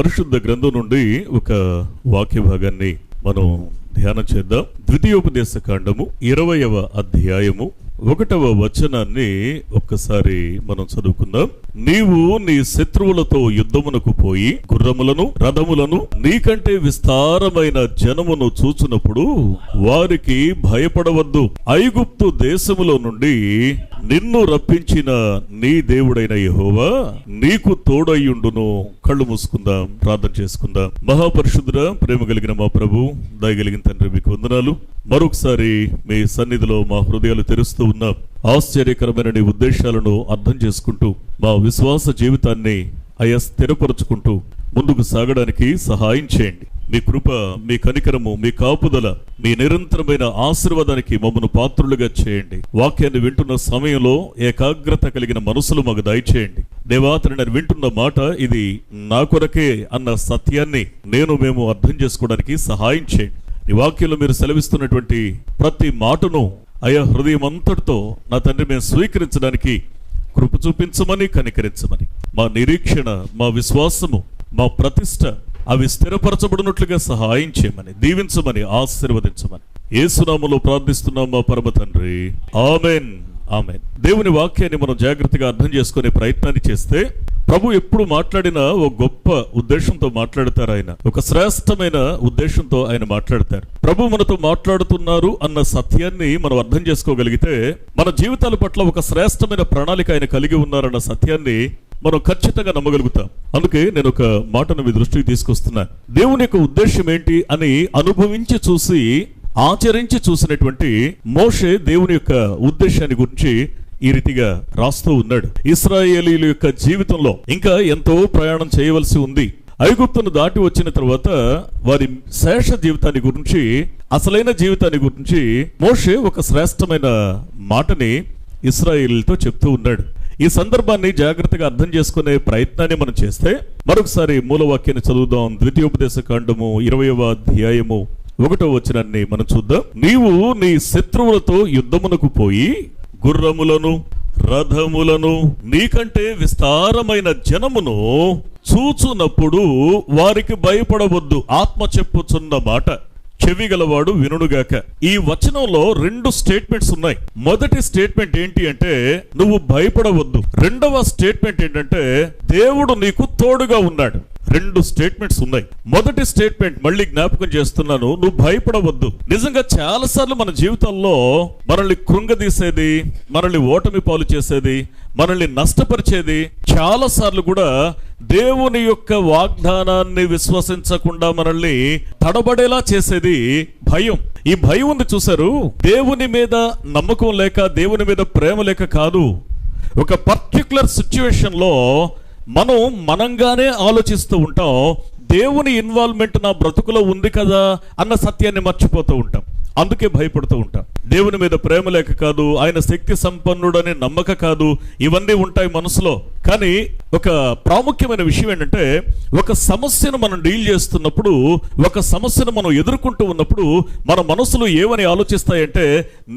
పరిశుద్ధ గ్రంథం నుండి ఒక వాక్య భాగాన్ని మనం ధ్యానం చేద్దాం. ద్వితీయోపదేశ కాండము 20వ అధ్యాయము 1వ వచనాన్ని ఒక్కసారి మనం చదువుకుందాం. నీవు నీ శత్రువులతో యుద్ధమునకు పోయి గుర్రములను రథములను నీకంటే విస్తారమైన జనమును చూచునప్పుడు వారికి భయపడవద్దు. ఐగుప్తు దేశములో నుండి నిన్ను రప్పించిన నీ దేవుడైన యెహోవా నీకు తోడయ్యుండును. కళ్ళు మూసుకుందాం, ప్రార్థన చేసుకుందాం. మహాపరిశుద్ధుడా, ప్రేమ కలిగిన మా ప్రభు, దయగలిగిన తండ్రి, మీకు వందనాలు. మరొకసారి మీ సన్నిధిలో మా హృదయాలు తెరుస్తూ ఉన్నాం. ఆశ్చర్యకరమైన నీ ఉద్దేశాలను అర్థం చేసుకుంటూ మా విశ్వాస జీవితాన్ని స్థిరపరుచుకుంటూ ముందుకు సాగడానికి సహాయం చేయండి. మీ కృప, మీ కనికరము, మీ కాపుదల, మీ నిరంతరమైన ఆశీర్వాదానికి మమ్మను పాత్రులుగా చేయండి. వాక్యాన్ని వింటున్న సమయంలో ఏకాగ్రత కలిగిన మనసులు మాకు దయచేయండి. దేవా, నేను వింటున్న మాట ఇది నా కొరకే అన్న సత్యాన్ని మేము అర్థం చేసుకోవడానికి సహాయం చేయండి. ఈ వాక్యంలో మీరు సెలవిస్తున్నటువంటి ప్రతి మాటను హృదయం అంతటితో నా తండ్రి మేము స్వీకరించడానికి కృప చూపించమని, కనికరించమని, మా నిరీక్షణ, మా విశ్వాసము, మా ప్రతిష్ట అవి స్థిరపరచబడినట్లుగా సహాయం చేయమని, దీవించమని, ఆశీర్వదించమని యేసునామములో ప్రార్థిస్తున్నాం మా పరమ తండ్రి. Amen, amen. దేవుని వాక్యాన్ని మనం జాగ్రత్తగా అర్థం చేసుకునే ప్రయత్నాన్ని చేస్తే ప్రభు ఎప్పుడు మాట్లాడినా ఒక గొప్ప ఉద్దేశంతో మాట్లాడతారు. ఆయన ఒక శ్రేష్టమైన ఉద్దేశంతో ఆయన మాట్లాడతారు. ప్రభు మనతో మాట్లాడుతున్నారు అన్న సత్యాన్ని మనం అర్థం చేసుకోగలిగితే మన జీవితాల పట్ల ఒక శ్రేష్టమైన ప్రణాళిక ఆయన కలిగి ఉన్నారన్న సత్యాన్ని మనం ఖచ్చితంగా నమ్మగలుగుతాం. అందుకే నేను ఒక మాటను మీ దృష్టికి తీసుకొస్తున్నాను. దేవుని యొక్క ఉద్దేశం ఏంటి అని అనుభవించి చూసి ఆచరించి చూసినటువంటి మోషే దేవుని యొక్క ఉద్దేశాన్ని గురించి ఈ రీతిగా రాస్తూ ఉన్నాడు. ఇశ్రాయేలీయుల యొక్క జీవితంలో ఇంకా ఎంతో ప్రయాణం చేయవలసి ఉంది. ఐగుప్తును దాటి వచ్చిన తర్వాత వారి శేష జీవితాన్ని గురించి, అసలైన జీవితాన్ని గురించి మోషే ఒక శ్రేష్టమైన మాటని ఇశ్రాయేలీయులతో చెప్తూ ఉన్నాడు. ఈ సందర్భాన్ని జాగ్రత్తగా అర్థం చేసుకునే ప్రయత్నాన్ని మనం చేస్తే మరొకసారి మూలవాక్యాన్ని చదువుదాం. ద్వితీయోపదేశ కాండము 20వ అధ్యాయము 1వ వచనాన్ని మనం చూద్దాం. నీవు నీ శత్రువులతో యుద్ధమునకు పోయి గుర్రములను రథములను నీకంటే విస్తారమైన జనమును చూచునప్పుడు వారికి భయపడవద్దు. ఆత్మ చెప్పుచున్న మాట చెవిగలవాడు వినుగాక. ఈ వచనంలో 2 స్టేట్మెంట్స్ ఉన్నాయి. మొదటి స్టేట్మెంట్ ఏంటి అంటే నువ్వు భయపడవద్దు. రెండవ స్టేట్మెంట్ ఏంటంటే దేవుడు నీకు తోడుగా ఉన్నాడు. 2 స్టేట్మెంట్స్ ఉన్నాయి. మొదటి స్టేట్మెంట్ మళ్ళీ జ్ఞాపకం చేస్తున్నాను, నువ్వు భయపడవద్దు. నిజంగా చాలా సార్లు మన జీవితంలో మనల్ని కృంగదీసేది, మనల్ని ఓటమి పాలు చేసేది, మనల్ని నష్టపరిచేది, చాలా సార్లు కూడా దేవుని యొక్క వాగ్దానాన్ని విశ్వసించకుండా మనల్ని తడబడేలా చేసేది భయం. ఈ భయం ఉంది చూసారు, దేవుని మీద నమ్మకం లేక, దేవుని మీద ప్రేమ లేక కాదు. ఒక పర్టిక్యులర్ సిచ్యువేషన్ లో మనం మనంగానే ఆలోచిస్తూ ఉంటాం, దేవుని ఇన్వాల్వ్మెంట్ నా బ్రతుకులో ఉంది కదా అన్న సత్యాన్ని మర్చిపోతూ ఉంటాం. అందుకే భయపడుతూ ఉంటాం. దేవుని మీద ప్రేమ లేక కాదు, ఆయన శక్తి సంపన్నుడని నమ్మక కాదు, ఇవన్నీ ఉంటాయి మనసులో. కానీ ఒక ప్రాముఖ్యమైన విషయం ఏంటంటే ఒక సమస్యను మనం డీల్ చేస్తున్నప్పుడు, ఒక సమస్యను మనం ఎదుర్కొంటూ ఉన్నప్పుడు మన మనసులో ఏమని ఆలోచిస్తాయంటే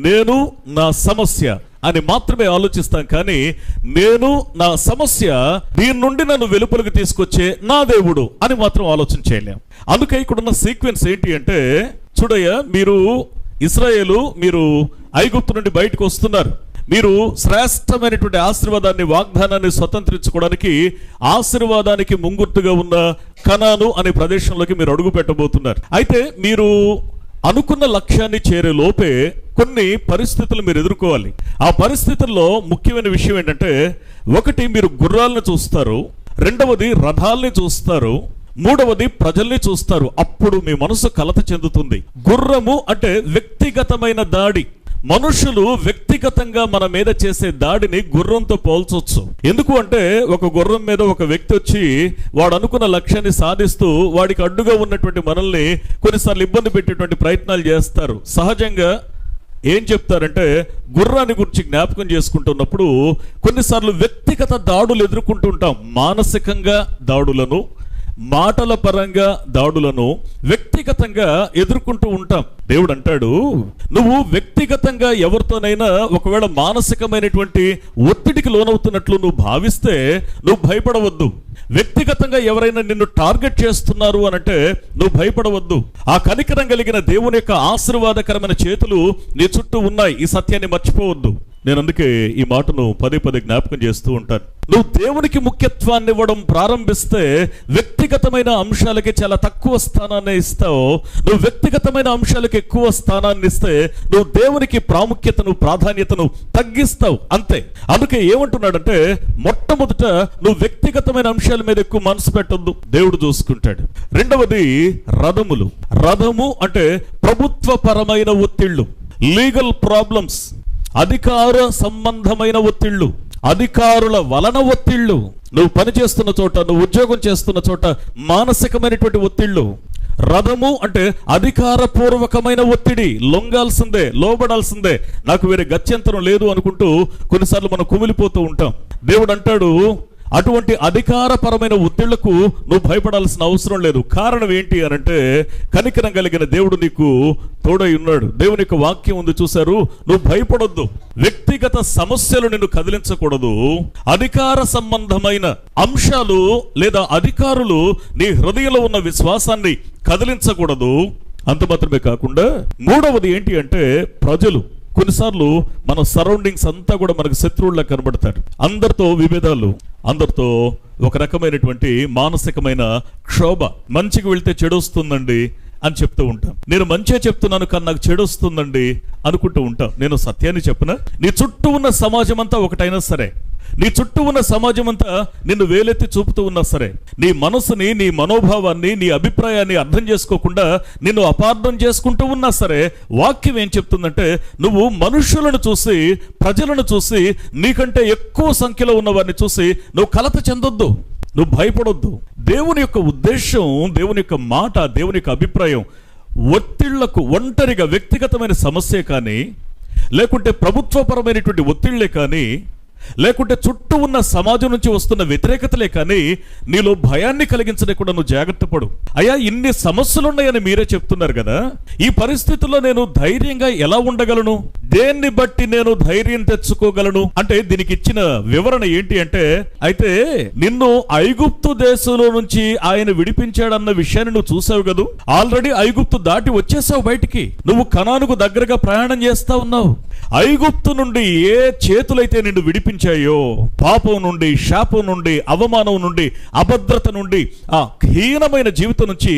నేను నా సమస్య అని మాత్రమే ఆలోచిస్తాం. కానీ నేను నా సమస్య, దీని నుండి నన్ను వెలుపలికి తీసుకొచ్చే నా దేవుడు అని మాత్రం ఆలోచన చేయలేం. అందుకే ఇక్కడున్న సీక్వెన్స్ ఏంటి అంటే చూడయ్యా, మీరు ఇశ్రాయేలు, మీరు ఐగుప్తు నుండి బయటకు వస్తున్నారు. మీరు శ్రేష్టమైనటువంటి ఆశీర్వాదాన్ని, వాగ్దానాన్ని స్వతంత్రించుకోవడానికి, ఆశీర్వాదానికి ముంగుర్తుగా ఉన్న కనాను అనే ప్రదేశంలోకి మీరు అడుగు పెట్టబోతున్నారు. అయితే మీరు అనుకున్న లక్ష్యాన్ని చేరే లోపే కొన్ని పరిస్థితులు మీరు ఎదుర్కోవాలి. ఆ పరిస్థితుల్లో ముఖ్యమైన విషయం ఏంటంటే ఒకటి, మీరు గుర్రాలను చూస్తారు, రెండవది రథాల్ని చూస్తారు, మూడవది ప్రజల్ని చూస్తారు. అప్పుడు మీ మనసు కలత చెందుతుంది. గుర్రము అంటే వ్యక్తిగతమైన దాడి. మనుషులు వ్యక్తిగతంగా మన మీద చేసే దాడిని గుర్రంతో పోల్చొచ్చు. ఎందుకు అంటే ఒక గుర్రం మీద ఒక వ్యక్తి వచ్చి వాడు అనుకున్న లక్ష్యాన్ని సాధిస్తూ వాడికి అడ్డుగా ఉన్నటువంటి మనల్ని కొన్నిసార్లు ఇబ్బంది పెట్టేటువంటి ప్రయత్నాలు చేస్తారు. సహజంగా ఏం చెప్తారంటే గుర్రాన్ని గురించి జ్ఞాపకం చేసుకుంటున్నప్పుడు కొన్నిసార్లు వ్యక్తిగత దాడులు ఎదుర్కొంటుంటాం. మానసికంగా దాడులను, మాటల పరంగా దాడులను వ్యక్తిగతంగా ఎదుర్కొంటూ ఉంటాం. దేవుడు అంటాడు, నువ్వు వ్యక్తిగతంగా ఎవరితోనైనా ఒకవేళ మానసికమైనటువంటి ఒత్తిడికి లోనవుతున్నట్లు నువ్వు భావిస్తే నువ్వు భయపడవద్దు. వ్యక్తిగతంగా ఎవరైనా నిన్ను టార్గెట్ చేస్తున్నారు అనంటే నువ్వు భయపడవద్దు. ఆ కనికరం కలిగిన దేవుని యొక్క ఆశీర్వాదకరమైన చేతులు నీ చుట్టూ ఉన్నాయి. ఈ సత్యాన్ని మర్చిపోవద్దు. నేను అందుకే ఈ మాటను పదే పదే జ్ఞాపకం చేస్తూ ఉంటాను. నువ్వు దేవునికి ముఖ్యత్వాన్ని ఇవ్వడం ప్రారంభిస్తే వ్యక్తిగతమైన అంశాలకి చాలా తక్కువ స్థానాన్ని ఇస్తావు. నువ్వు వ్యక్తిగతమైన అంశాలకు ఎక్కువ స్థానాన్ని ఇస్తే నువ్వు దేవునికి ప్రాముఖ్యతను, ప్రాధాన్యతను తగ్గిస్తావు. అంతే. అందుకే ఏమంటున్నాడంటే, మొట్టమొదట నువ్వు వ్యక్తిగతమైన అంశాల మీద ఎక్కువ మనసు పెట్టొద్దు, దేవుడు చూసుకుంటాడు. రెండవది రథములు. రథము అంటే ప్రభుత్వపరమైన ఒత్తిళ్లు, లీగల్ ప్రాబ్లమ్స్, అధికార సంబంధమైన ఒత్తిళ్లు, అధికారుల వలన ఒత్తిళ్లు, నువ్వు పనిచేస్తున్న చోట, నువ్వు ఉద్యోగం చేస్తున్న చోట మానసికమైనటువంటి ఒత్తిళ్లు. రథము అంటే అధికారపూర్వకమైన ఒత్తిడి, లొంగాల్సిందే, లోబడాల్సిందే, నాకు వేరే గత్యంతరం లేదు అనుకుంటూ కొన్నిసార్లు మనం కుమిలిపోతూ ఉంటాం. దేవుడు అంటాడు, అటువంటి అధికారపరమైన ఒత్తిళ్లకు నువ్వు భయపడాల్సిన అవసరం లేదు. కారణం ఏంటి అనంటే, కనికరం కలిగిన దేవుడు నీకు తోడై ఉన్నాడు. దేవుని యొక్క వాక్యం ఉంది, చూశారు. నువ్వు భయపడొద్దు. వ్యక్తిగత సమస్యలు నిన్ను కదిలించకూడదు. అధికార సంబంధమైన అంశాలు లేదా అధికారులు నీ హృదయంలో ఉన్న విశ్వాసాన్ని కదిలించకూడదు. అంత మాత్రమే కాకుండా మూడవది ఏంటి అంటే, ప్రజలు. కొన్నిసార్లు మన సరౌండింగ్స్ అంతా కూడా మనకు శత్రువుల్లా కనబడతారు. అందరితో విభేదాలు, అందరితో ఒక రకమైనటువంటి మానసికమైన క్షోభ. మంచికి వెళ్తే చెడు వస్తుందండి అని చెప్తూ ఉంటాం. నేను మంచిగా చెప్తున్నాను కానీ నాకు చెడు వస్తుందండి అనుకుంటూ ఉంటాం. నేను సత్యాన్ని చెప్పనా, నీ చుట్టూ ఉన్న సమాజం అంతా ఒకటైనా సరే, నీ చుట్టూ ఉన్న సమాజం అంతా నిన్ను వేలెత్తి చూపుతూ ఉన్నా సరే, నీ మనసుని, నీ మనోభావాన్ని, నీ అభిప్రాయాన్ని అర్థం చేసుకోకుండా నిన్ను అపార్థం చేసుకుంటూ ఉన్నా సరే, వాక్యం ఏం చెప్తుందంటే, నువ్వు మనుషులను చూసి, ప్రజలను చూసి, నీకంటే ఎక్కువ సంఖ్యలో ఉన్న వారిని చూసి నువ్వు కలత చెందొద్దు, నువ్వు భయపడొద్దు. దేవుని యొక్క ఉద్దేశం, దేవుని యొక్క మాట, దేవుని యొక్క అభిప్రాయం ఒత్తిళ్లకు, ఒంటరిగా వ్యక్తిగతమైన సమస్యే కానీ, లేకుంటే ప్రభుత్వపరమైనటువంటి ఒత్తిళ్లే కానీ, లేకుంటే చుట్టూ ఉన్న సమాజం నుంచి వస్తున్న వ్యతిరేకతలే కానీ నీలో భయాన్ని కలిగించలేకుండా నువ్వు జాగ్రత్త పడు. అయ్యా, ఇన్ని సమస్యలున్నాయని మీరే చెప్తున్నారు కదా, ఈ పరిస్థితుల్లో నేను ధైర్యంగా ఎలా ఉండగలను? దేన్ని బట్టి నేను ధైర్యం తెచ్చుకోగలను అంటే, దీనికి ఇచ్చిన వివరణ ఏంటి అంటే, అయితే నిన్ను ఐగుప్తు దేశంలో నుంచి ఆయన విడిపించాడన్న విషయాన్ని నువ్వు చూసావు కదా. ఆల్రెడీ ఐగుప్తు దాటి వచ్చేసావు బయటికి. నువ్వు కనానుకు దగ్గరగా ప్రయాణం చేస్తా ఉన్నావు. ఐగుప్తు నుండి ఏ చేతులైతే నిన్ను విడిపించాయో, పాపం నుండి, శాపం నుండి, అవమానం నుండి, అభద్రత నుండి, ఆ హీనమైన జీవితం నుంచి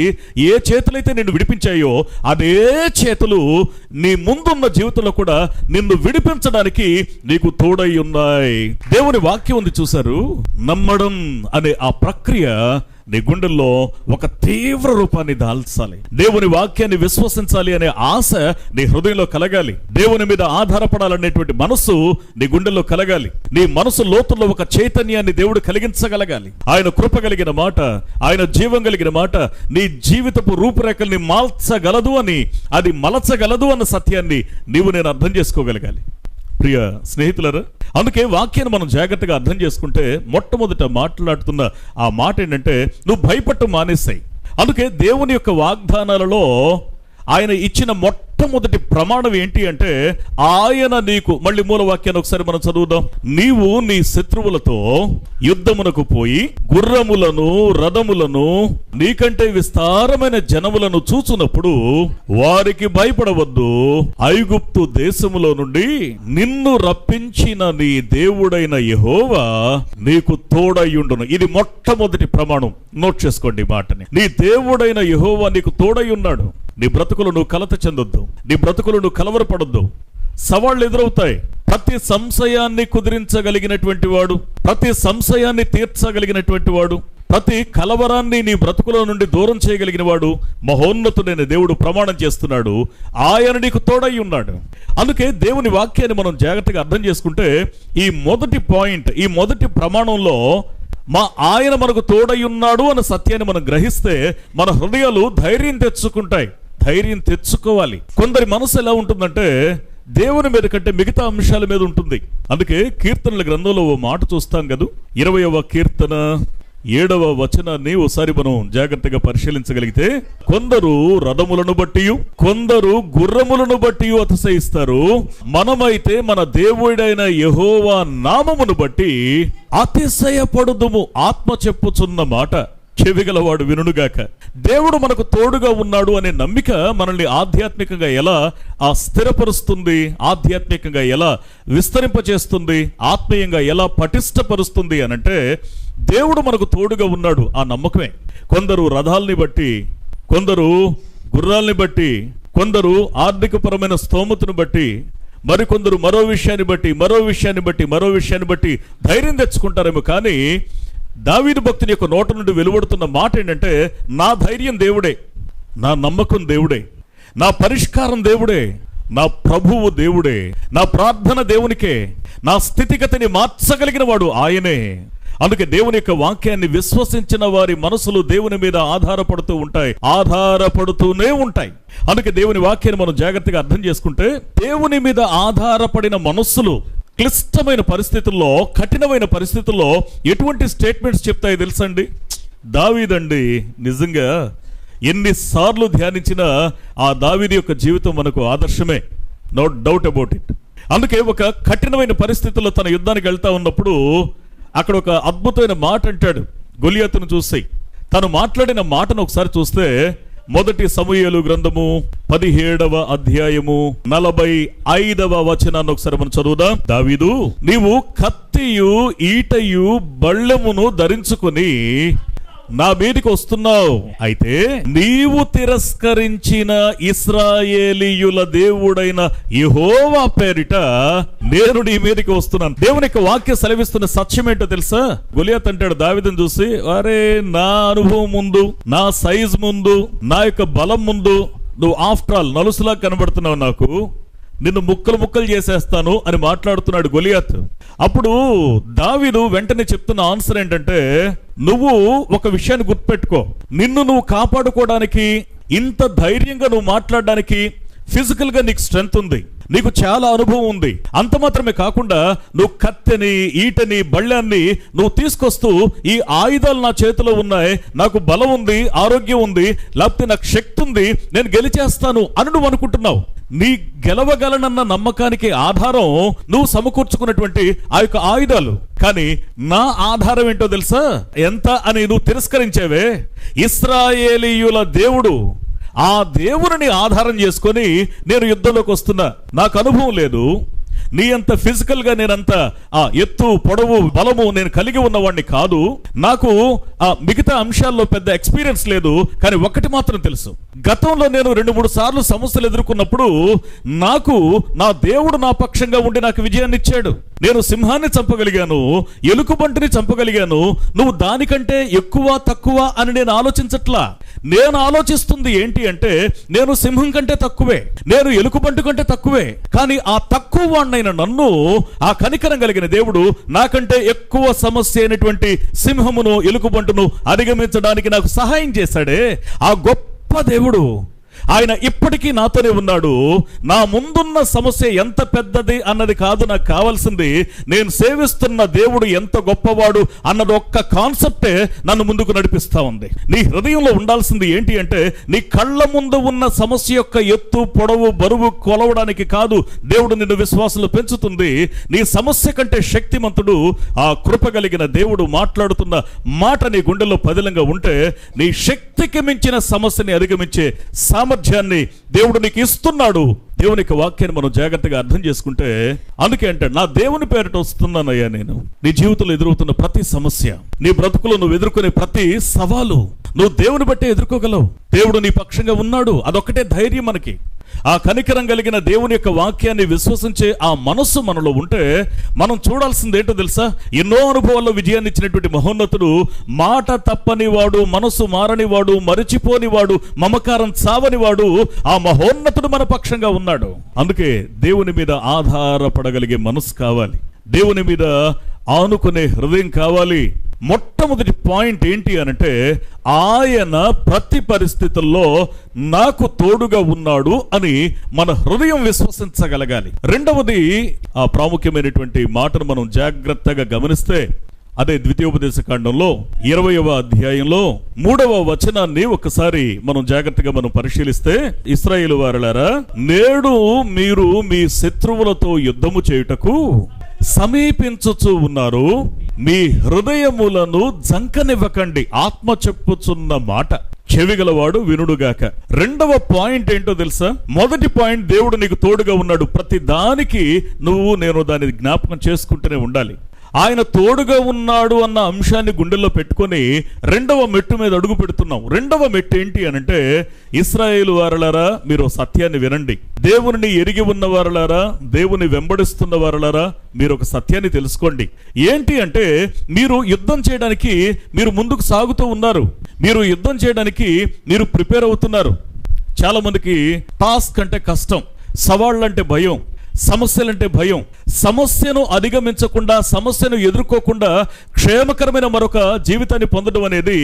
ఏ చేతులైతే నిన్ను విడిపించాయో, అదే చేతులు నీ ముందున్న జీవితంలో కూడా నిన్ను విడిపించడానికి నీకు తోడై ఉన్నాయి. దేవుని వాక్యం ఉంది, చూశారు. నమ్మడం అనే ఆ ప్రక్రియ నీ గుండెల్లో ఒక తీవ్ర రూపాన్ని దాల్చాలి. దేవుని వాక్యాన్ని విశ్వసించాలి అనే ఆశ నీ హృదయంలో కలగాలి. దేవుని మీద ఆధారపడాలనేటువంటి మనసు నీ గుండెల్లో కలగాలి. నీ మనసు లోతుల్లో ఒక చైతన్యాన్ని దేవుడు కలిగించగలగాలి. ఆయన కృప కలిగిన మాట, ఆయన జీవం కలిగిన మాట నీ జీవితపు రూపురేఖల్ని మార్చగలదు అని, అది మలచగలదు అన్న సత్యాన్ని నీవు నేను అర్థం చేసుకోగలగాలి. ప్రియ స్నేహితులారా, అందుకే వాక్యాన్ని మనం జాగ్రత్తగా అర్థం చేసుకుంటే, మొట్టమొదట మాట్లాడుతున్న ఆ మాట ఏంటంటే, నువ్వు భయపట్టు మానేసాయి. అందుకే దేవుని యొక్క వాగ్దానాలలో ఆయన ఇచ్చిన మొట్టమొదటి ప్రమాణం ఏంటి అంటే, ఆయన నీకు, మళ్ళీ మూల వాక్యాన్ని ఒకసారి మనం చదువుదాం. నీవు నీ శత్రువులతో యుద్ధమునకు పోయి గుర్రములను, రథములను, నీకంటే విస్తారమైన జనములను చూచునప్పుడు వారికి భయపడవద్దు. ఐగుప్తు దేశములో నుండి నిన్ను రప్పించిన నీ దేవుడైన యెహోవా నీకు తోడయ్యుండును. ఇది మొట్టమొదటి ప్రమాణం. నోట్ చేసుకోండి ఈ మాటని. నీ దేవుడైన యెహోవా నీకు తోడై ఉన్నాడు. నీ బ్రతుకులు నువ్వు కలత చెందొద్దు, నీ బ్రతుకులు నువ్వు కలవరపడొద్దు. సవాళ్ళు ఎదురవుతాయి. ప్రతి సంశయాన్ని కుదిరించగలిగినటువంటి వాడు, ప్రతి సంశయాన్ని తీర్చగలిగినటువంటి వాడు, ప్రతి కలవరాన్ని నీ బ్రతుకులో నుండి దూరం చేయగలిగిన వాడు మహోన్నతుడైన దేవుడు ప్రమాణం చేస్తున్నాడు. ఆయన నీకు తోడై ఉన్నాడు. అందుకే దేవుని వాక్యాన్ని మనం జాగ్రత్తగా అర్థం చేసుకుంటే, ఈ మొదటి పాయింట్, ఈ మొదటి ప్రమాణంలో ఆయన మనకు తోడై ఉన్నాడు అన్న సత్యాన్ని మనం గ్రహిస్తే మన హృదయాలు ధైర్యం తెచ్చుకుంటాయి. ధైర్యం తెచ్చుకోవాలి. కొందరి మనసు ఎలా ఉంటుందంటే, దేవుని మీద కంటే మిగతా అంశాల మీద ఉంటుంది. అందుకే కీర్తనల గ్రంథంలో ఓ మాట చూస్తాం కదా, 20వ కీర్తన 7వ వచనాన్ని ఒకసారి మనం జాగ్రత్తగా పరిశీలించగలిగితే, కొందరు రథములను బట్టి కొందరు గుర్రములను బట్టి అతిశయిస్తారు, మనమైతే మన దేవుడైన యెహోవా నామమును బట్టి అతిశయపడుదుము. ఆత్మ చెప్పుచున్న మాట చెవిగలవాడు వినుగాక. దేవుడు మనకు తోడుగా ఉన్నాడు అనే నమ్మిక మనల్ని ఆధ్యాత్మికంగా ఎలా స్థిరపరుస్తుంది, ఆధ్యాత్మికంగా ఎలా విస్తరింపచేస్తుంది, ఆత్మీయంగా ఎలా పటిష్టపరుస్తుంది అనంటే, దేవుడు మనకు తోడుగా ఉన్నాడు ఆ నమ్మకమే. కొందరు రథాలని బట్టి, కొందరు గుర్రాల్ని బట్టి, కొందరు ఆర్థికపరమైన స్తోమతను బట్టి, మరికొందరు మరో విషయాన్ని బట్టి ధైర్యం తెచ్చుకుంటారేమో. కానీ దావీదు భక్తుని యొక్క నోట నుండి వెలువడుతున్న మాట ఏంటంటే, నా ధైర్యం దేవుడే, నా నమ్మకం దేవుడే, నా పరిష్కారం దేవుడే, నా ప్రభువు దేవుడే, నా ప్రార్థన దేవునికే, నా స్థితిగతిని మార్చగలిగిన వాడు ఆయనే. అందుకే దేవుని యొక్క వాక్యాన్ని విశ్వసించిన వారి మనసులు దేవుని మీద ఆధారపడుతూనే ఉంటాయి. అందుకే దేవుని వాక్యాన్ని మనం జాగ్రత్తగా అర్థం చేసుకుంటే, దేవుని మీద ఆధారపడిన మనస్సులు క్లిష్టమైన పరిస్థితుల్లో, కఠినమైన పరిస్థితుల్లో ఎటువంటి స్టేట్మెంట్స్ చెప్తాయో తెలుసండి. దావీదండి నిజంగా ఎన్నిసార్లు ధ్యానించినా ఆ దావీదు యొక్క జీవితం మనకు ఆదర్శమే, నో డౌట్ అబౌట్ ఇట్. అందుకే ఒక కఠినమైన పరిస్థితుల్లో తన యుద్ధానికి వెళ్తా ఉన్నప్పుడు అక్కడ ఒక అద్భుతమైన మాట అంటాడు గొలియాతును చూసి. తను మాట్లాడిన మాటను ఒకసారి చూస్తే, 1 సమూయేలు గ్రంథము 17వ అధ్యాయము 45వ వచనాన్ని ఒకసారి మనం చదువుదాం. దావీదు, నీవు కత్తియు ఈటయు బళ్ళెమును ధరించుకుని నా మీదికి వస్తున్నావు, అయితే నీవు తిరస్కరించిన ఇశ్రాయేలీయుల దేవుడైన యెహోవా పేరిట నేను నీ మీదకి వస్తున్నాను. దేవుని యొక్క వాక్య సెలవిస్తున్న సత్యం ఏంటో తెలుసా? గొలియాత్ అంటాడు దావీదును చూసి, అరే నా అనుభవం ముందు, నా సైజ్ ముందు, నా యొక్క బలం ముందు నువ్వు ఆఫ్టర్ ఆల్ నలుసులా కనబడుతున్నావు, నాకు నిన్ను ముక్కలు చేసేస్తాను అని మాట్లాడుతున్నాడు గొలియాత్. అప్పుడు దావీదు వెంటనే చెప్తున్న ఆన్సర్ ఏంటంటే, నువ్వు ఒక విషయాన్ని గుర్తుపెట్టుకో, నిన్ను నువ్వు కాపాడుకోవడానికి, ఇంత ధైర్యంగా నువ్వు మాట్లాడడానికి ఫిజికల్ గా నీకు స్ట్రెంగ్త్ ఉంది, నీకు చాలా అనుభవం ఉంది. అంత మాత్రమే కాకుండా నువ్వు కత్తెని, ఈటని, బళ్ళాన్ని నువ్వు తీసుకొస్తూ, ఈ ఆయుధాలు నా చేతిలో ఉన్నాయి, నాకు బలం ఉంది, ఆరోగ్యం ఉంది, లేకపోతే నాకు శక్తి ఉంది, నేను గెలిచేస్తాను అని నువ్వు అనుకుంటున్నావు. నీ గెలవగలనన్న నమ్మకానికి ఆధారం నువ్వు సమకూర్చుకున్నటువంటి ఆ యొక్క ఆయుధాలు. కానీ నా ఆధారం ఏంటో తెలుసా? ఎంత అని నువ్వు తిరస్కరించేవే, ఇశ్రాయేలీయుల దేవుడు, ఆ దేవుని ఆధారం చేసుకొని నేను యుద్ధంలోకి వస్తున్నా. నాకు అనుభవం లేదు, నీ అంత ఫిజికల్ గా నేనంత ఎత్తు, పొడవు, బలము నేను కలిగి ఉన్నవాడిని కాదు, నాకు మిగతా అంశాల్లో పెద్ద ఎక్స్పీరియన్స్ లేదు. కానీ ఒకటి మాత్రం తెలుసు, గతంలో నేను 2-3 సార్లు సమస్యలు ఎదుర్కొన్నప్పుడు నాకు నా దేవుడు నా పక్షంగా ఉండి నాకు విజయాన్ని ఇచ్చాడు. నేను సింహాన్ని చంపగలిగాను, ఎలుకబంటిని చంపగలిగాను. నువ్వు దానికంటే ఎక్కువ తక్కువ అని నేను ఆలోచించట్లా. నేను ఆలోచిస్తుంది ఏంటి అంటే, నేను సింహం కంటే తక్కువే, నేను ఎలుకబంటి కంటే తక్కువే, కానీ ఆ తక్కువ వాడినైన నన్ను ఆ కనికరం కలిగిన దేవుడు నాకంటే ఎక్కువ సమస్య అయినటువంటి సింహమును, ఎలుకబంటును అధిగమించడానికి నాకు సహాయం చేశాడే. ఆ గొప్ప దేవుడు ఆయన ఇప్పటికీ నాతోనే ఉన్నాడు. నా ముందున్న సమస్య ఎంత పెద్దది అన్నది కాదు నాకు కావాల్సింది, నేను సేవిస్తున్న దేవుడు ఎంత గొప్పవాడు అన్నది ఒక్క కాన్సెప్టే నన్ను ముందుకు నడిపిస్తా ఉంది. నీ హృదయంలో ఉండాల్సింది ఏంటి అంటే, నీ కళ్ళ ముందు ఉన్న సమస్య యొక్క ఎత్తు, పొడవు, బరువు కొలవడానికి కాదు దేవుడు నిన్ను విశ్వాసంలో పెంచుతుంది. నీ సమస్య కంటే శక్తిమంతుడు ఆ కృప కలిగిన దేవుడు మాట్లాడుతున్న మాట నీ గుండెల్లో పదిలంగా ఉంటే, నీ శక్తికి మించిన సమస్యని అధిగమించే సామర్థ్యాన్ని దేవుడు నీకు ఇస్తున్నాడు. దేవుని యొక్క వాక్యాన్ని మనం జాగ్రత్తగా అర్థం చేసుకుంటే, అందుకే అంటే నా దేవుని పేరిట వస్తున్నానయ్యా నేను. నీ జీవితంలో ఎదురవుతున్న ప్రతి సమస్య, నీ బ్రతుకులో నువ్వు ఎదుర్కొనే ప్రతి సవాలు నువ్వు దేవుని బట్టే ఎదుర్కోగలవు. దేవుడు నీ పక్షంగా ఉన్నాడు, అదొక్కటే ధైర్యం మనకి. ఆ కనికరం కలిగిన దేవుని యొక్క వాక్యాన్ని విశ్వసించే ఆ మనస్సు మనలో ఉంటే, మనం చూడాల్సింది ఏంటో తెలుసా? ఎన్నో అనుభవాల్లో విజయాన్ని ఇచ్చినటువంటి మహోన్నతుడు, మాట తప్పని వాడు, మనస్సు మారని వాడు, మరిచిపోని వాడు, మమకారం చావని వాడు, ఆ మహోన్నతుడు మన పక్షంగా ఉన్నాడు. అందుకే దేవుని మీద ఆధారపడగలిగే మనసు కావాలి, దేవుని మీద ఆనుకునే హృదయం కావాలి. మొట్టమొదటి పాయింట్ ఏంటి అనంటే, ఆయన ప్రతి పరిస్థితుల్లో నాకు తోడుగా ఉన్నాడు అని మన హృదయం విశ్వసించగలగాలి. రెండవది, ఆ ప్రాముఖ్యమైనటువంటి మాటను మనం జాగ్రత్తగా గమనిస్తే, అదే ద్వితీయోపదేశ కాండంలో 20వ అధ్యాయంలో 3వ వచనాన్ని ఒకసారి మనం జాగ్రత్తగా మనం పరిశీలిస్తే, ఇశ్రాయేలు వారలారా, నేడు మీరు మీ శత్రువులతో యుద్ధము చేయుటకు సమీపించుచు ఉన్నారు, మీ హృదయములను జంకనివ్వకండి. ఆత్మ చెప్పుచున్న మాట చెవిగలవాడు వినుడుగాక. రెండవ పాయింట్ ఏంటో తెలుసా? మొదటి పాయింట్, దేవుడు నీకు తోడుగా ఉన్నాడు. ప్రతి దానికి నేను దాన్ని జ్ఞాపకం చేసుకుంటూనే ఉండాలి. ఆయన తోడుగా ఉన్నాడు అన్న అంశాన్ని గుండెల్లో పెట్టుకొని రెండవ మెట్టు మీద అడుగు పెడుతున్నాం. రెండవ మెట్టు ఏంటి అనంటే, ఇశ్రాయేలు వారలారా, మీరు సత్యాన్ని వినండి. దేవుని ఎరిగి ఉన్న వారలారా, దేవుని వెంబడిస్తున్న వారలారా, మీరు ఒక సత్యాన్ని తెలుసుకోండి. ఏంటి అంటే, మీరు యుద్ధం చేయడానికి మీరు ముందుకు సాగుతూ ఉన్నారు. మీరు యుద్ధం చేయడానికి మీరు ప్రిపేర్ అవుతున్నారు. చాలా మందికి టాస్క్ అంటే కష్టం, సవాళ్ళంటే భయం, సమస్యలంటే భయం. సమస్యను అధిగమించకుండా, సమస్యను ఎదుర్కోకుండా క్షేమకరమైన మరొక జీవితాన్ని పొందడం అనేది,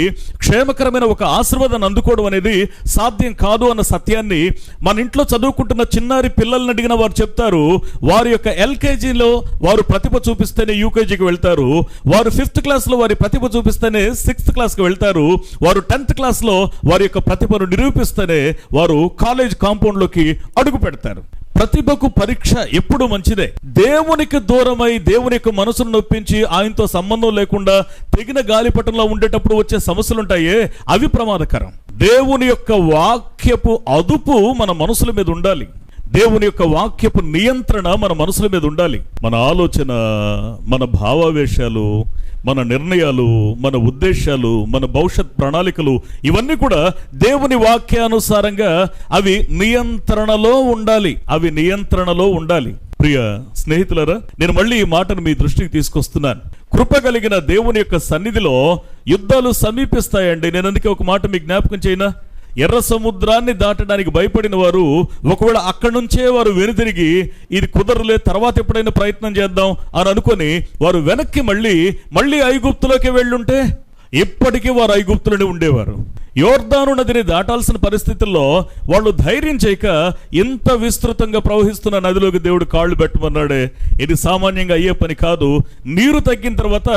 క్షేమకరమైన ఒక ఆశీర్వాదాన్ని అందుకోవడం అనేది సాధ్యం కాదు అన్న సత్యాన్ని మన ఇంట్లో చదువుకుంటున్న చిన్నారి పిల్లల్ని అడిగిన వారు చెప్తారు. వారి యొక్క ఎల్కేజీలో వారు ప్రతిభ చూపిస్తేనే యూకేజీకి వెళ్తారు. వారు 5th క్లాస్లో వారి ప్రతిభ చూపిస్తేనే 6th క్లాస్కి వెళ్తారు. వారు 10th క్లాస్లో వారి యొక్క ప్రతిభను నిరూపిస్తేనే వారు కాలేజ్ కాంపౌండ్లోకి అడుగు పెడతారు. ప్రతిభకు పరీక్ష ఎప్పుడు మంచిదే. దేవునికి దూరమై, దేవుని యొక్క మనసును నొప్పించి, ఆయనతో సంబంధం లేకుండా తెగిన గాలిపటంలో ఉండేటప్పుడు వచ్చే సమస్యలుంటాయే, అవి ప్రమాదకరం. దేవుని యొక్క వాక్యపు అదుపు మన మనసుల మీద ఉండాలి. దేవుని యొక్క వాక్యపు నియంత్రణ మన మనసుల మీద ఉండాలి. మన ఆలోచన, మన భావావేశాలు, మన నిర్ణయాలు, మన ఉద్దేశాలు, మన భవిష్యత్ ప్రణాళికలు, ఇవన్నీ కూడా దేవుని వాక్యానుసారంగా అవి నియంత్రణలో ఉండాలి. అవి నియంత్రణలో ఉండాలి. ప్రియ స్నేహితులారా, నేను మళ్ళీ ఈ మాటను మీ దృష్టికి తీసుకొస్తున్నాను. కృప కలిగిన దేవుని యొక్క సన్నిధిలో యుద్ధాలు సమీపిస్తాయండి. నేను అందుకే ఒక మాట మీకు జ్ఞాపకం చేయనా? ఎర్ర సముద్రాన్ని దాటడానికి భయపడిన వారు ఒకవేళ అక్కడి నుంచే వారు వెనుతిరిగి, ఇది కుదరలే, తర్వాత ఎప్పుడైనా ప్రయత్నం చేద్దాం అని అనుకొని వారు వెనక్కి మళ్ళీ ఐగుప్తులోకి వెళ్ళుంటే ఇప్పటికీ వారు ఐగుప్తులోనే ఉండేవారు. యోర్దాను నదిని దాటాల్సిన పరిస్థితుల్లో వాళ్ళు ధైర్యం చేయక ఇంత విస్తృతంగా ప్రవహిస్తున్న నదిలోకి దేవుడు కాళ్ళు పెట్టమన్నాడే. ఇది సామాన్యంగా అయ్యే పని కాదు. నీరు తగ్గిన తర్వాత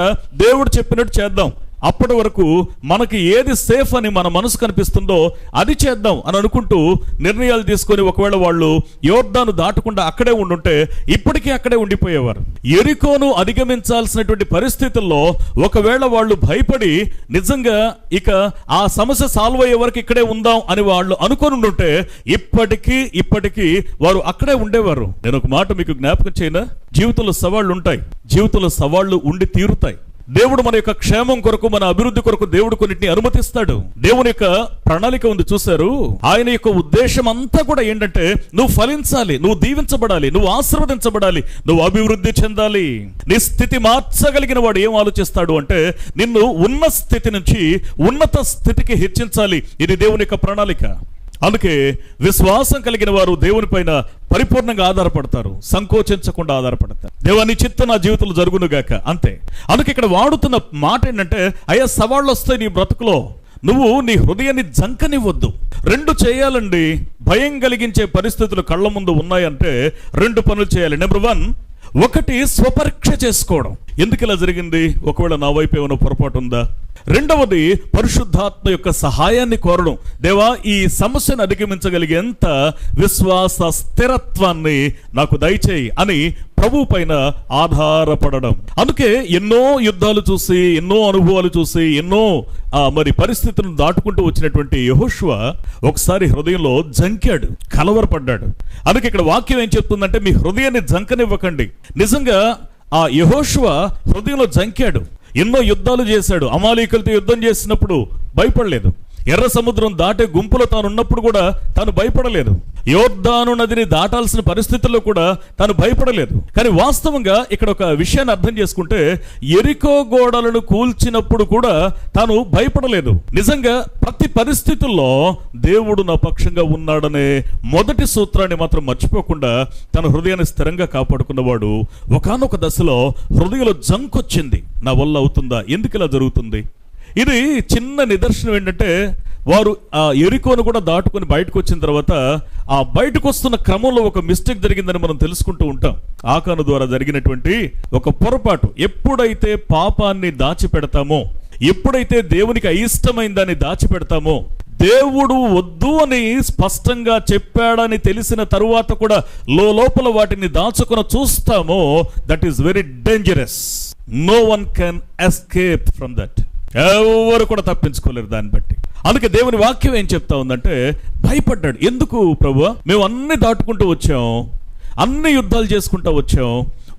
దేవుడు చెప్పినట్టు చేద్దాం, అప్పటి వరకు మనకి ఏది సేఫ్ అని మన మనసు కనిపిస్తుందో అది చేద్దాం అని అనుకుంటూ నిర్ణయాలు తీసుకొని ఒకవేళ వాళ్ళు యోర్దాను దాటకుండా అక్కడే ఉండుంటే ఇప్పటికీ అక్కడే ఉండిపోయేవారు. యెరికోను అధిగమించాల్సినటువంటి పరిస్థితుల్లో ఒకవేళ వాళ్ళు భయపడి నిజంగా ఇక ఆ సమస్య సాల్వ్ అయ్యే వరకు ఇక్కడే ఉందాం అని వాళ్ళు అనుకొని ఉండుంటే ఇప్పటికీ వారు అక్కడే ఉండేవారు. నేను ఒక మాట మీకు జ్ఞాపకం చేయనా? జీవితంలో సవాళ్లు ఉంటాయి, జీవితంలో సవాళ్లు ఉండి తీరుతాయి. దేవుడు మన యొక్క క్షేమం కొరకు, మన అభివృద్ధి కొరకు దేవుడు కొన్నిటిని అనుమతిస్తాడు. దేవుని యొక్క ప్రణాళిక ఉంది, చూశారు? ఆయన యొక్క ఉద్దేశం అంతా కూడా ఏంటంటే, నువ్వు ఫలించాలి, నువ్వు దీవించబడాలి, నువ్వు ఆశీర్వదించబడాలి, నువ్వు అభివృద్ధి చెందాలి. నీ స్థితి మార్చగలిగిన వాడు ఏం ఆలోచిస్తాడు అంటే, నిన్ను ఉన్న స్థితి నుంచి ఉన్నత స్థితికి హెచ్చించాలి. ఇది దేవుని యొక్క ప్రణాళిక. అందుకే విశ్వాసం కలిగిన వారు దేవుని పైన పరిపూర్ణంగా ఆధారపడతారు, సంకోచించకుండా ఆధారపడతారు. దేవా, నీ చిత్తం నా జీవితంలో జరుగునుగాక, అంతే. అందుకే ఇక్కడ వాడుతున్న మాట ఏంటంటే, అయ్యా సవాళ్ళు వస్తాయి నీ బ్రతుకులో, నువ్వు నీ హృదయాన్ని జంకనివ్వద్దు. 2 చేయాలండి. భయం కలిగించే పరిస్థితులు కళ్ళ ముందు ఉన్నాయంటే 2 పనులు చేయాలి. నెంబర్ 1, ఒకటి స్వపరీక్ష చేసుకోవడం. ఎందుకు ఇలా జరిగింది? ఒకవేళ నా వైపు ఏమైనా పొరపాటు ఉందా? రెండవది, పరిశుద్ధాత్మ యొక్క సహాయాన్ని కోరడం. దేవా, ఈ సమస్యను అధిగమించగలిగేంత విశ్వాస స్థిరత్వాన్ని నాకు దయచేయి అని ప్రభు పైన ఆధారపడడం. అందుకే ఎన్నో యుద్ధాలు చూసి, ఎన్నో అనుభవాలు చూసి, ఎన్నో పరిస్థితులను దాటుకుంటూ వచ్చినటువంటి యెహోషువ ఒకసారి హృదయంలో జంకాడు, కలవరపడ్డాడు. అందుకే ఇక్కడ వాక్యం ఏం చెప్తుందంటే, మీ హృదయాన్ని జంకనివ్వకండి. నిజంగా ఆ యెహోషువ హృదయంలో జంకాడు, ఎన్నో యుద్ధాలు చేశాడు. అమాలీకులతో యుద్ధం చేసినప్పుడు భయపడలేదు. ఎర్ర సముద్రం దాటే గుంపులో తాను ఉన్నప్పుడు కూడా తాను భయపడలేదు. యోర్దాను నదిని దాటాల్సిన పరిస్థితుల్లో కూడా తాను భయపడలేదు. కానీ వాస్తవంగా ఇక్కడ ఒక విషయాన్ని అర్థం చేసుకుంటే, యెరికో గోడలను కూల్చినప్పుడు కూడా తాను భయపడలేదు. నిజంగా ప్రతి పరిస్థితుల్లో దేవుడు నా పక్షంగా ఉన్నాడనే మొదటి సూత్రాన్ని మాత్రం మర్చిపోకుండా తన హృదయాన్ని స్థిరంగా కాపాడుకున్నవాడు ఒకానొక దశలో హృదయంలో జంకొచ్చింది. నా వల్ల అవుతుందా? ఎందుకు ఇలా జరుగుతుంది? ఇది చిన్న నిదర్శనం ఏంటంటే, వారు ఆ ఎరికోను కూడా దాటుకొని బయటకు వచ్చిన తర్వాత ఆ బయటకు వస్తున్న క్రమంలో ఒక మిస్టేక్ జరిగిందని మనం తెలుసుకుంటూ ఉంటాం. ఆకాను ద్వారా జరిగినటువంటి ఒక పొరపాటు. ఎప్పుడైతే పాపాన్ని దాచిపెడతామో, ఎప్పుడైతే దేవునికి అయిష్టమైన దాన్ని దాచిపెడతామో, దేవుడు వద్దు అని స్పష్టంగా చెప్పాడని తెలిసిన తరువాత కూడా లోపల వాటిని దాచుకొని చూస్తామో, that is very dangerous. No one can escape from that. ఎవరు కూడా తప్పించుకోలేరు దాన్ని బట్టి. అందుకే దేవుని వాక్యం ఏం చెప్తా ఉందంటే, భయపడ్డాడు. ఎందుకు ప్రభువా, మేము అన్ని దాటుకుంటూ వచ్చాం, అన్ని యుద్ధాలు చేసుకుంటూ వచ్చాం,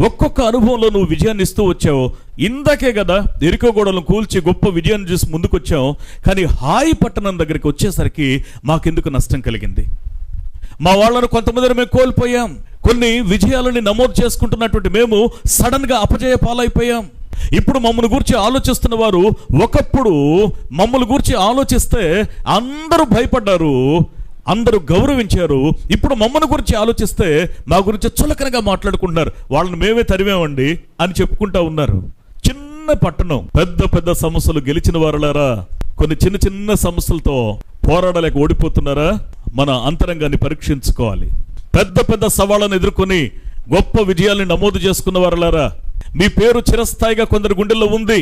ఒక్కొక్క అనుభవంలో నువ్వు విజయాన్ని ఇస్తూ వచ్చావు. ఇందాకే కదా ఎరికో గోడలను కూల్చి గొప్ప విజయాన్ని చూసి ముందుకు వచ్చాం, కానీ హాయి పట్టణం దగ్గరికి వచ్చేసరికి మాకెందుకు నష్టం కలిగింది? మా వాళ్ళను కొంతమందిని మేము కోల్పోయాం. కొన్ని విజయాలని నమోదు చేసుకుంటున్నటువంటి మేము సడన్ గా అపజయ పాలైపోయాం. ఇప్పుడు మమ్మల్ని గురించి ఆలోచిస్తున్న వారు ఒకప్పుడు మమ్మల్ని గురించి ఆలోచిస్తే అందరూ భయపడ్డారు, అందరూ గౌరవించారు. ఇప్పుడు మమ్మల్ని గురించి ఆలోచిస్తే మా గురించి చులకనగా మాట్లాడుకుంటున్నారు. వాళ్ళని మేమే తరిమేమండి అని చెప్పుకుంటా ఉన్నారు. చిన్న పట్టణం, పెద్ద పెద్ద సమస్యలు గెలిచిన వారులారా, కొన్ని చిన్న చిన్న సమస్యలతో పోరాడలేక ఓడిపోతున్నారా? మన అంతరంగాన్ని పరీక్షించుకోవాలి. పెద్ద పెద్ద సవాళ్ళను ఎదుర్కొని గొప్ప విజయాల్ని నమోదు చేసుకున్న వారులారా, మీ పేరు చిరస్థాయిగా కొందరి గుండెల్లో ఉంది.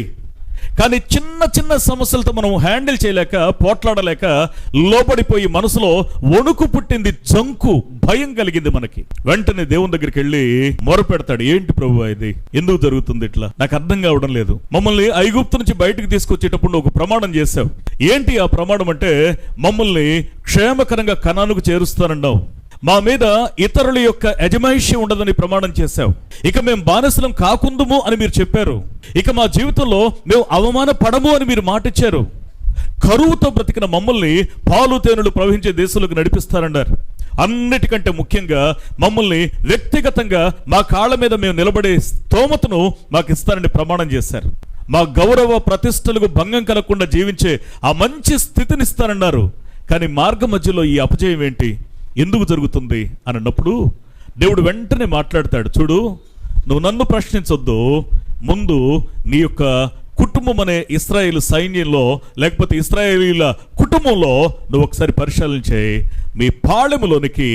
కానీ చిన్న చిన్న సమస్యలతో మనం హ్యాండిల్ చేయలేక, పోట్లాడలేక లోబడిపోయి మనసులో వణుకు పుట్టింది, జంకు, భయం కలిగింది మనకి. వెంటనే దేవుని దగ్గరికి వెళ్ళి మొరపెడతాడు. ఏంటి ప్రభువా ఇది? ఎందుకు జరుగుతుంది ఇట్లా? నాకు అర్థం కావడం లేదు. మమ్మల్ని ఐగుప్తు నుంచి బయటకు తీసుకొచ్చేటప్పుడు ఒక ప్రమాణం చేశావు. ఏంటి ఆ ప్రమాణం అంటే, మమ్మల్ని క్షేమకరంగా కనానుకు చేరుస్తానన్నావు. మా మీద ఇతరుల యొక్క యజమాయిష్యం ఉండదని ప్రమాణం చేశావు. ఇక మేము బానిసలం కాకుందుము అని మీరు చెప్పారు. ఇక మా జీవితంలో మేము అవమానపడము అని మీరు మాటిచ్చారు. కరువుతో బ్రతికిన మమ్మల్ని పాలు తేనెలు ప్రవహించే దేశంలోకి నడిపిస్తారన్నారు. అన్నిటికంటే ముఖ్యంగా మమ్మల్ని వ్యక్తిగతంగా మా కాళ్ళ మీద మేము నిలబడే స్తోమతను మాకు ఇస్తారని ప్రమాణం చేశారు. మా గౌరవ ప్రతిష్టలకు భంగం కలగకుండా జీవించే ఆ మంచి స్థితిని ఇస్తారన్నారు. కానీ మార్గ మధ్యలో ఈ అపజయం ఏంటి, ఎందుకు జరుగుతుంది అని అన్నప్పుడు దేవుడు వెంటనే మాట్లాడతాడు. చూడు, నువ్వు నన్ను ప్రశ్నించొద్దు, ముందు నీ యొక్క కుటుంబం అనే ఇశ్రాయేలు సైన్యంలో, లేకపోతే ఇశ్రాయేలీల కుటుంబంలో నువ్వు ఒకసారి పరిశీలన చేయి. మీ పాళెములోనికి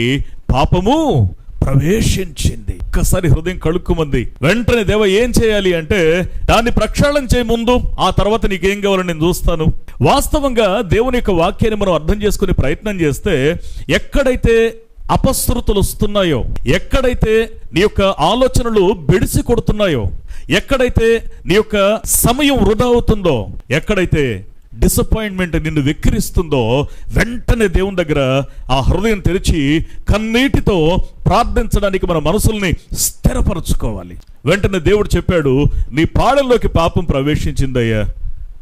పాపము ప్రవేశించింది. ఒక్కసారి హృదయం కలుక్కుమంది. వెంటనే దేవ ఏం చేయాలి అంటే, దాన్ని ప్రక్షాళన చేయ ముందు, ఆ తర్వాత నీకేం కావాలని నేను చూస్తాను. వాస్తవంగా దేవుని యొక్క వాక్యాన్ని మనం అర్థం చేసుకునే ప్రయత్నం చేస్తే, ఎక్కడైతే అపశృతులు వస్తున్నాయో, ఎక్కడైతే నీ యొక్క ఆలోచనలు బెడిసి కొడుతున్నాయో, ఎక్కడైతే నీ యొక్క సమయం వృధా అవుతుందో, ఎక్కడైతే డిసప్పాయింట్మెంట్ నిన్ను వెక్కిరిస్తుందో, వెంటనే దేవుని దగ్గర ఆ హృదయం తెరిచి కన్నీటితో ప్రార్థించడానికి మన మనసుల్ని స్థిరపరచుకోవాలి. వెంటనే దేవుడు చెప్పాడు, నీ పాడల్లోకి పాపం ప్రవేశించిందయ్యా,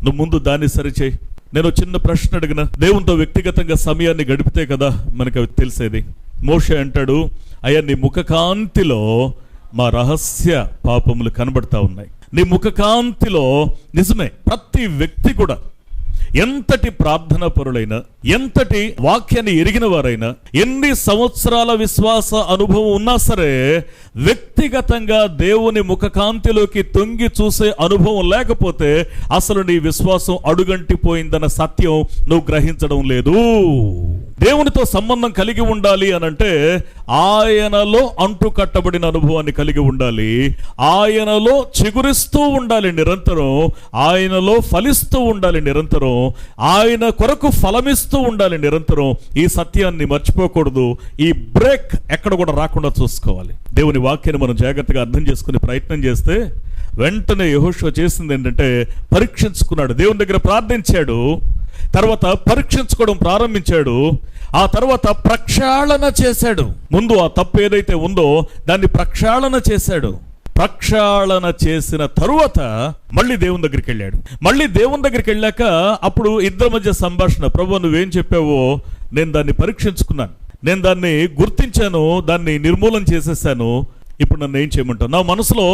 నువ్వు ముందు దాన్ని సరిచేయి. నేను చిన్న ప్రశ్న అడిగిన, దేవునితో వ్యక్తిగతంగా సమయాన్ని గడిపితే కదా మనకు అవి తెలిసేది. మోషే అంటాడు, అయ్యా నీ ముఖకాంతిలో మా రహస్య పాపములు కనబడతా ఉన్నాయి. నీ ముఖకాంతిలో నిజమే ప్రతి వ్యక్తి కూడా ఎంతటి ప్రార్థనా పరులైనా, ఎంతటి వాక్యాన్ని ఎరిగిన వారైనా, ఎన్ని సంవత్సరాల విశ్వాస అనుభవం ఉన్నా సరే, వ్యక్తిగతంగా దేవుని ముఖకాంతిలోకి తొంగి చూసే అనుభవం లేకపోతే అసలు నీ విశ్వాసం అడుగంటిపోయిందన్న సత్యం నువ్వు గ్రహించడం లేదు. దేవునితో సంబంధం కలిగి ఉండాలి అనంటే ఆయనలో అంటు కట్టబడిన అనుభవాన్ని కలిగి ఉండాలి. ఆయనలో చిగురిస్తూ ఉండాలి నిరంతరం, ఆయనలో ఫలిస్తూ ఉండాలి నిరంతరం, ఆయన కొరకు ఫలమిస్తూ ఉండాలి నిరంతరం. ఈ సత్యాన్ని మర్చిపోకూడదు. ఈ బ్రేక్ ఎక్కడ కూడా రాకుండా చూసుకోవాలి. దేవుని వాక్యాన్ని మనం జాగ్రత్తగా అర్థం చేసుకునే ప్రయత్నం చేస్తే, వెంటనే యెహోషువ చేసింది ఏంటంటే, పరీక్షించుకున్నాడు, దేవుని దగ్గర ప్రార్థించాడు, తర్వాత పరీక్షించుకోవడం ప్రారంభించాడు, ఆ తర్వాత ప్రక్షాళన చేశాడు. ముందు ఆ తప్పు ఏదైతే ఉందో దాన్ని ప్రక్షాళన చేశాడు. ప్రక్షాళన చేసిన తరువాత మళ్ళీ దేవుని దగ్గరికి వెళ్ళాడు. మళ్ళీ దేవుని దగ్గరికి వెళ్ళాక అప్పుడు ఇద్దరి మధ్య సంభాషణ. ప్రభువా, నువ్వేం చెప్పావో నేను దాన్ని పరీక్షించుకున్నాను, నేను దాన్ని గుర్తించాను, దాన్ని నిర్మూలన చేసేసాను, ఇప్పుడు నన్ను ఏం చేయమంటావు? నా మనసులో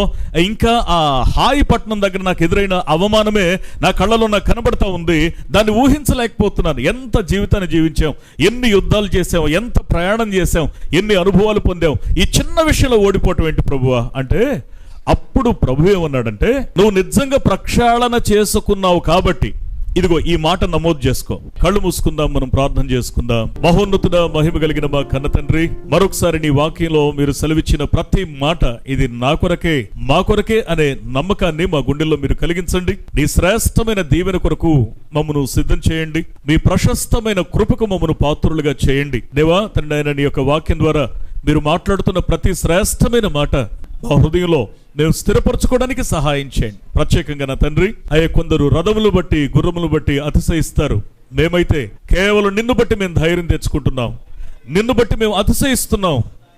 ఇంకా ఆ హాయి పట్టణం దగ్గర నాకు ఎదురైన అవమానమే నా కళ్ళలో నాకు కనబడతా ఉంది. దాన్ని ఊహించలేకపోతున్నాను. ఎంత జీవితాన్ని జీవించాం, ఎన్ని యుద్ధాలు చేసాం, ఎంత ప్రయాణం చేసాం, ఎన్ని అనుభవాలు పొందాం, ఈ చిన్న విషయంలో ఓడిపోవటం ఏంటి ప్రభువా అంటే, అప్పుడు ప్రభు ఏమన్నాడంటే, నువ్వు నిజంగా ప్రక్షాళన చేసుకున్నావు కాబట్టి, ఇదిగో ఈ మాట నమోదు చేసుకో. కళ్ళు మూసుకుందాం, మనం ప్రార్థన చేసుకుందాం. మహోన్నతుడ, మహిమ కలిగిన మా కన్న తండ్రి, మరొకసారి నీ వాక్యంలో మీరు సెలవిచ్చిన ప్రతి మాట ఇది నా కొరకే, మా కొరకే అనే నమ్మకాన్ని మా గుండెల్లో మీరు కలిగించండి. నీ శ్రేష్టమైన దీవెన కొరకు మమ్మను సిద్ధం చేయండి. మీ ప్రశస్తమైన కృపకు మమ్మను పాత్రులుగా చేయండి. దేవా తండ్రి, ఆయన నీ యొక్క వాక్యం ద్వారా మీరు మాట్లాడుతున్న ప్రతి శ్రేష్టమైన మాట మా హృదయంలో మేము స్థిరపరచుకోవడానికి సహాయం చేయండి. ప్రత్యేకంగా నా తండ్రి, అయ్యే కొందరు రథములు బట్టి గుర్రములు బట్టి అతిశయిస్తారు. మేమైతే కేవలం నిన్ను బట్టి మేము ధైర్యం తెచ్చుకుంటున్నాం, నిన్ను బట్టి మేము అతిశయిస్తున్నాం.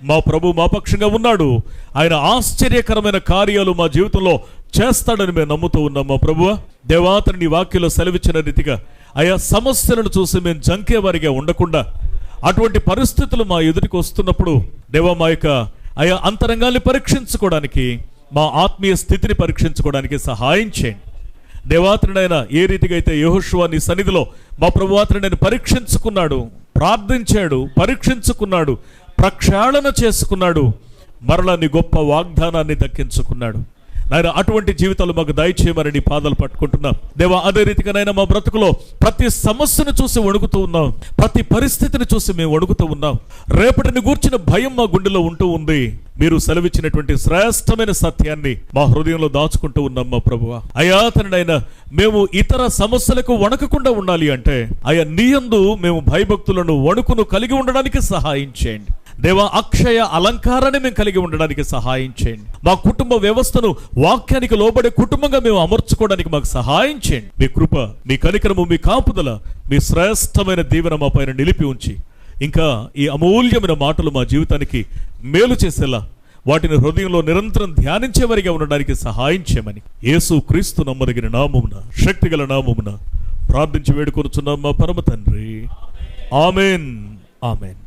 మా ప్రభు మా పక్షంగా ఉన్నాడు, ఆయన ఆశ్చర్యకరమైన కార్యాలు మా జీవితంలో చేస్తాడని మేము నమ్ముతూ ఉన్నాం. మా ప్రభువ దేవాతని నీ వాక్యంలో సెలవిచ్చిన రీతిగా ఆయా సమస్యలను చూసి మేము జంకేవారిగా ఉండకుండా, అటువంటి పరిస్థితులు మా ఎదుటికి వస్తున్నప్పుడు దేవా మా యొక్క ఆయా అంతరంగాల్ని పరీక్షించుకోవడానికి, మా ఆత్మీయ స్థితిని పరీక్షించుకోవడానికి సహాయం చేయండి. దేవాత్రుడైన ఏ రీతిగా అయితే యెహోషువ నీ సన్నిధిలో మా ప్రభువాత్రుడైన పరీక్షించుకున్నాడు, ప్రార్థించాడు, పరీక్షించుకున్నాడు, ప్రక్షాళన చేసుకున్నాడు, మరలా నీ గొప్ప వాగ్దానాన్ని దక్కించుకున్నాడు. నాయన అటువంటి జీవితాలు మాకు దయచేయమని నీ పాదాలు పట్టుకుంటున్నాం. దేవా అదే రీతిగా నాయన మా బ్రతుకులో ప్రతి సమస్యను చూసి వణుకుతూ ఉన్నాం, ప్రతి పరిస్థితిని చూసి మేము వణుకుతూ ఉన్నాం. రేపటిని గూర్చిన భయం మా గుండెలో ఉంటూ ఉంది. మీరు సెలవిచ్చినటువంటి శ్రేష్టమైన సత్యాన్ని మా హృదయంలో దాచుకుంటూ ఉన్నాం. మా ప్రభువా అయ్యా తండ్రి, మేము ఇతర సమస్యలకు వణకకుండా ఉండాలి అంటే అయ్యా నీ యందు మేము భయభక్తులను వణుకును కలిగి ఉండడానికి సహాయం చేయండి. దేవా అక్షయ అలంకారాన్ని మేము కలిగి ఉండడానికి సహాయం చేయండి. మా కుటుంబ వ్యవస్థను వాక్యానికి లోబడే కుటుంబంగా మేము అమర్చుకోవడానికి మాకు సహాయం చేయండి. మీ కృప, మీ కనికరము, మీ కాపుదల, మీ శ్రేష్టమైన దీవెన మా పైన నిలిపి ఉంచి ఇంకా ఈ అమూల్యమైన మాటలు మా జీవితానికి మేలు చేసేలా వాటిని హృదయంలో నిరంతరం ధ్యానించేవారిగా ఉండడానికి సహాయం చేయమని యేసు క్రీస్తు నమ్మదగిన నామమున, శక్తిగల నామమున ప్రార్థించి వేడుకొనుచున్నాం మా పరమ తండ్రి. Amen, amen.